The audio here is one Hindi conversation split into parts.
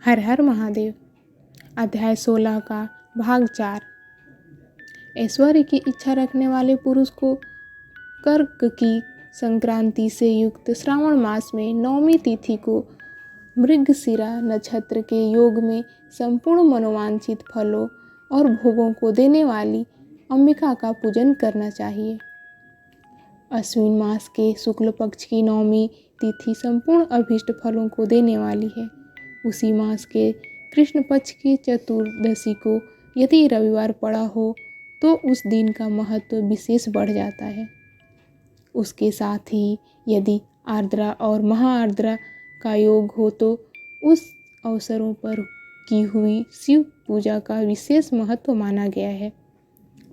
हर हर महादेव। अध्याय 16 का भाग 4। ऐश्वर्य की इच्छा रखने वाले पुरुष को कर्क की संक्रांति से युक्त श्रावण मास में 9वीं तिथि को मृगशिरा नक्षत्र के योग में संपूर्ण मनोवांछित फलों और भोगों को देने वाली अंबिका का पूजन करना चाहिए। अश्विन मास के शुक्ल पक्ष की 9वीं तिथि संपूर्ण अभीष्ट फलों को देने वाली है। उसी मास के कृष्ण पक्ष की चतुर्दशी को यदि रविवार पड़ा हो तो उस दिन का महत्व विशेष बढ़ जाता है। उसके साथ ही यदि आर्द्रा और महाआर्द्रा का योग हो तो उस अवसरों पर की हुई शिव पूजा का विशेष महत्व माना गया है।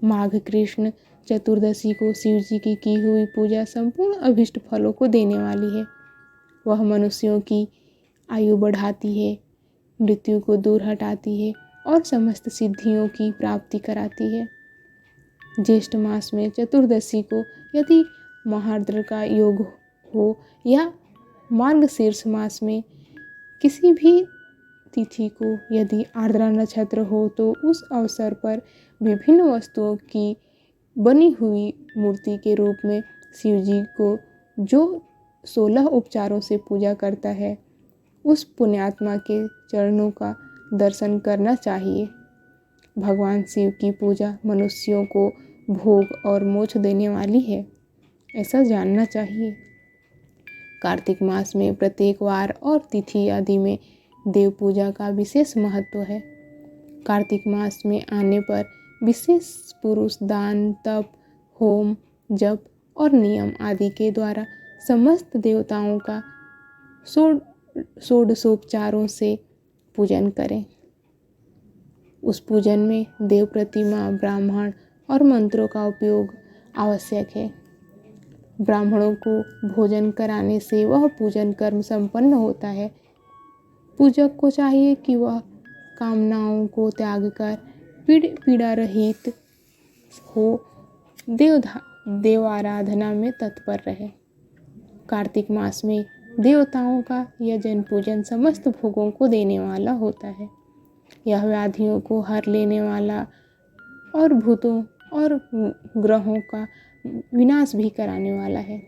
माघ कृष्ण चतुर्दशी को शिव जी की हुई पूजा संपूर्ण अभीष्ट फलों को देने वाली है। वह मनुष्यों की आयु बढ़ाती है, मृत्यु को दूर हटाती है और समस्त सिद्धियों की प्राप्ति कराती है। ज्येष्ठ मास में चतुर्दशी को यदि महाआर्द्र का योग हो या मार्गशीर्ष मास में किसी भी तिथि को यदि आर्द्रा नक्षत्र हो तो उस अवसर पर विभिन्न वस्तुओं की बनी हुई मूर्ति के रूप में शिव जी को जो 16 उपचारों से पूजा करता है उस पुण्यात्मा के चरणों का दर्शन करना चाहिए। भगवान शिव की पूजा मनुष्यों को भोग और मोक्ष देने वाली है, ऐसा जानना चाहिए। कार्तिक मास में प्रत्येक वार और तिथि आदि में देव पूजा का विशेष महत्व है। कार्तिक मास में आने पर विशेष पुरुष दान, तप, होम, जप और नियम आदि के द्वारा समस्त देवताओं का षोडशोपचारों से पूजन करें। उस पूजन में देव प्रतिमा, ब्राह्मण और मंत्रों का उपयोग आवश्यक है। ब्राह्मणों को भोजन कराने से वह पूजन कर्म संपन्न होता है। पूजक को चाहिए कि वह कामनाओं को त्याग कर पीड़ा रहित हो देव आराधना में तत्पर रहे। कार्तिक मास में देवताओं का यजन पूजन समस्त भोगों को देने वाला होता है। यह व्याधियों को हर लेने वाला और भूतों और ग्रहों का विनाश भी कराने वाला है।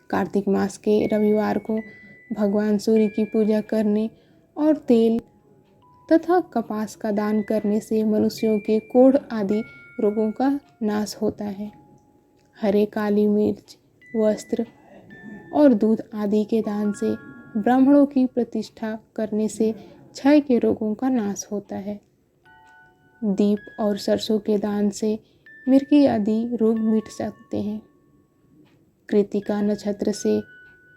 कार्तिक मास के रविवार को भगवान सूर्य की पूजा करने और तेल तथा कपास का दान करने से मनुष्यों के कोढ़ आदि रोगों का नाश होता है। हरे, काली मिर्च, वस्त्र और दूध आदि के दान से ब्राह्मणों की प्रतिष्ठा करने से क्षय के रोगों का नाश होता है। दीप और सरसों के दान से मिर्गी आदि रोग मिट सकते हैं। कृतिका नक्षत्र से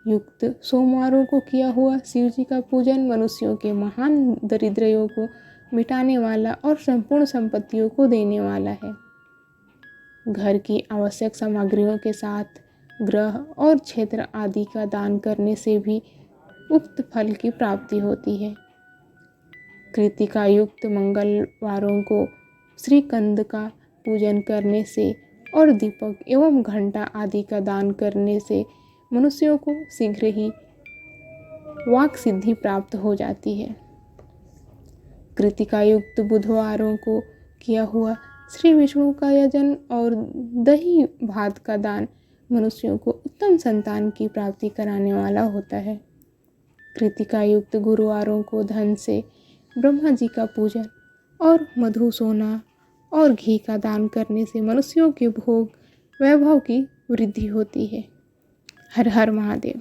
युक्त सोमवारों को किया हुआ शिव जी का पूजन मनुष्यों के महान दरिद्रों को मिटाने वाला और संपूर्ण संपत्तियों को देने वाला है। घर की आवश्यक सामग्रियों के साथ ग्रह और क्षेत्र आदि का दान करने से भी उक्त फल की प्राप्ति होती है। कृतिका युक्त मंगलवारों को श्रीकंद का पूजन करने से और दीपक एवं घंटा आदि का दान करने से मनुष्यों को शीघ्र ही वाक सिद्धि प्राप्त हो जाती है। कृतिका युक्त बुधवारों को किया हुआ श्री विष्णु का यजन और दही भात का दान मनुष्यों को उत्तम संतान की प्राप्ति कराने वाला होता है। कृतिका युक्त गुरुवारों को धन से ब्रह्मा जी का पूजन और मधु, सोना और घी का दान करने से मनुष्यों के भोग वैभव की वृद्धि होती है। हर हर महादेव।